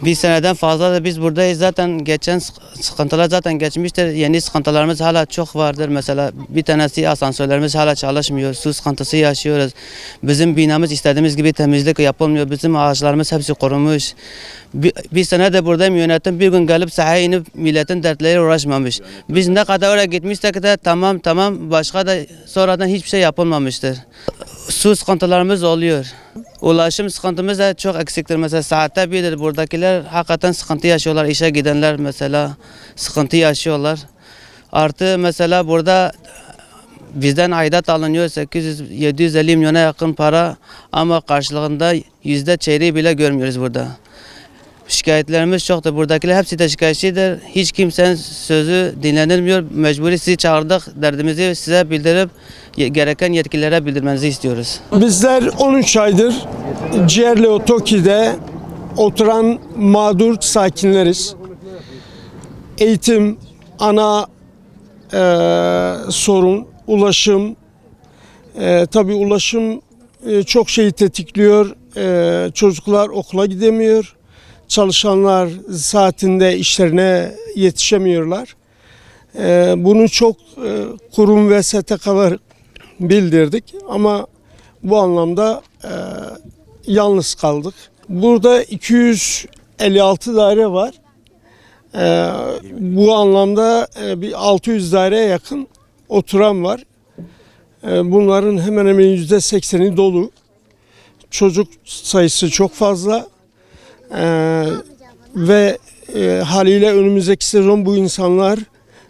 Bir seneden fazla da biz buradayız. Zaten geçen sıkıntılar zaten geçmiştir. Yeni sıkıntılarımız hala çok vardır. Mesela bir tanesi asansörlerimiz hala çalışmıyor. Su sıkıntısı yaşıyoruz. Bizim binamız istediğimiz gibi temizlik yapılmıyor. Bizim ağaçlarımız hepsi kurumuş. Bir sene de buradayım, yönetim bir gün gelip sahaya inip milletin dertleriyle uğraşmamış. Biz ne kadar oraya gitmişsek de tamam başka da sonradan hiçbir şey yapılmamıştır. Su sıkıntılarımız oluyor. Ulaşım sıkıntımız da çok eksiktir. Mesela saatte birdir. Buradakiler hakikaten sıkıntı yaşıyorlar. İşe gidenler mesela sıkıntı yaşıyorlar. Artı mesela burada bizden aidat alınıyor 800-750 milyona yakın para ama karşılığında çeyreği bile görmüyoruz burada. Şikayetlerimiz çoktur. Buradakiler hepsi de şikayetçidir. Hiç kimsenin sözü dinlenilmiyor. Mecburi sizi çağırdık. Derdimizi size bildirip gereken yetkililere bildirmenizi istiyoruz. Bizler 13 aydır Ciğerli Toki'de oturan mağdur sakinleriz. Eğitim, ana sorun, ulaşım. Tabii ulaşım çok şeyi tetikliyor. Çocuklar okula gidemiyor. Çalışanlar saatinde işlerine yetişemiyorlar. Bunu çok kurum ve STK'lar bildirdik ama bu anlamda yalnız kaldık. Burada 256 daire var. Bu anlamda bir 600 daireye yakın oturan var. Bunların hemen hemen %80'i dolu. Çocuk sayısı çok fazla. Ve haliyle önümüzdeki sezon bu insanlar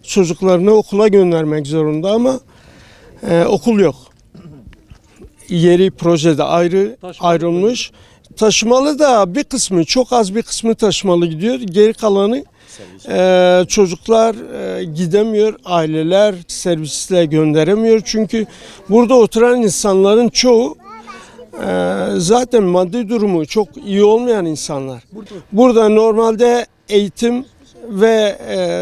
çocuklarını okula göndermek zorunda ama okul yok. Yeri projede ayrılmış. Taşımalı da bir kısmı, çok az bir kısmı taşımalı gidiyor. Geri kalanı çocuklar gidemiyor, aileler servisle gönderemiyor. Çünkü burada oturan insanların çoğu zaten maddi durumu çok iyi olmayan insanlar. Burada normalde eğitim ve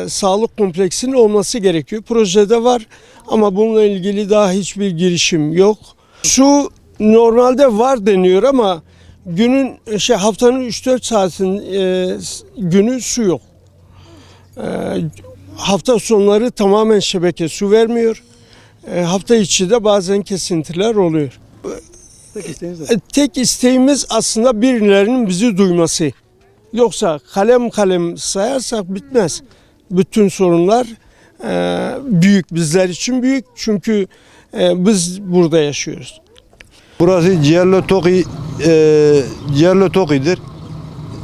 sağlık kompleksinin olması gerekiyor. Projede var ama bununla ilgili daha hiçbir girişim yok. Su normalde var deniyor ama haftanın 3-4 saatin günü su yok. Hafta sonları tamamen şebeke su vermiyor. Hafta içi de bazen kesintiler oluyor. Tek isteğimiz aslında birilerinin bizi duyması. Yoksa kalem kalem sayarsak bitmez. Bütün sorunlar büyük, bizler için büyük. Çünkü biz burada yaşıyoruz. Burası Ciğerli Toki'dir.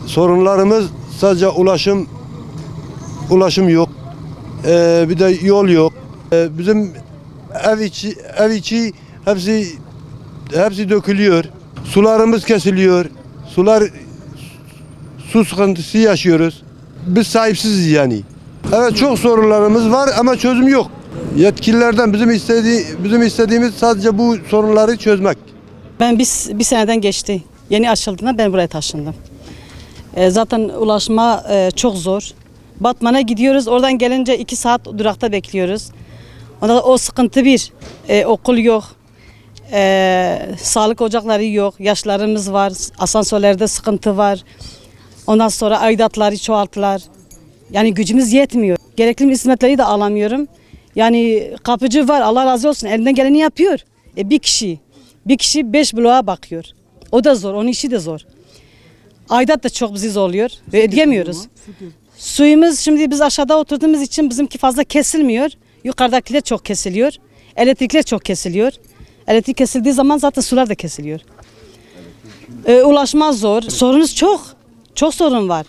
Sorunlarımız sadece ulaşım yok. Bir de yol yok. Bizim ev içi hepsi dökülüyor. Sularımız kesiliyor. Su sıkıntısı yaşıyoruz. Biz sahipsiziz yani. Evet, çok sorunlarımız var ama çözüm yok. Yetkililerden bizim istediğimiz sadece bu sorunları çözmek. Ben bir seneden geçti. Yeni açıldığında ben buraya taşındım. Zaten ulaşma çok zor. Batman'a gidiyoruz. Oradan gelince 2 saat durakta bekliyoruz. O sıkıntı bir. Okul yok. Sağlık ocakları yok. Yaşlarımız var. Asansörlerde sıkıntı var. Ondan sonra aidatları çoğalttılar. Yani gücümüz yetmiyor. Gerekli hizmetleri de alamıyorum. Yani kapıcı var, Allah razı olsun, elinden geleni yapıyor. Bir kişi 5 bloğa bakıyor. O da zor, onun işi de zor. Aidat da çok bizi zorluyor ve ödeyemiyoruz. Suyumuz, şimdi biz aşağıda oturduğumuz için bizimki fazla kesilmiyor. Yukarıdakiler çok kesiliyor. Elektrikler çok kesiliyor. Elektrik kesildiği zaman zaten sular da kesiliyor. Ulaşma zor. Sorunuz çok. Çok sorun var.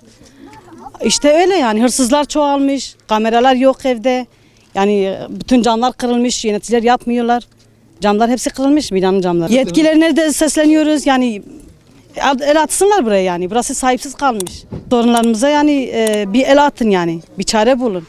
İşte öyle yani, hırsızlar çoğalmış. Kameralar yok evde. Yani bütün camlar kırılmış. Yöneticiler yapmıyorlar. Camlar hepsi kırılmış, binanın camları. Yetkililerine de sesleniyoruz. Yani el atsınlar buraya yani. Burası sahipsiz kalmış. Sorunlarımıza yani bir el atın yani. Bir çare bulun.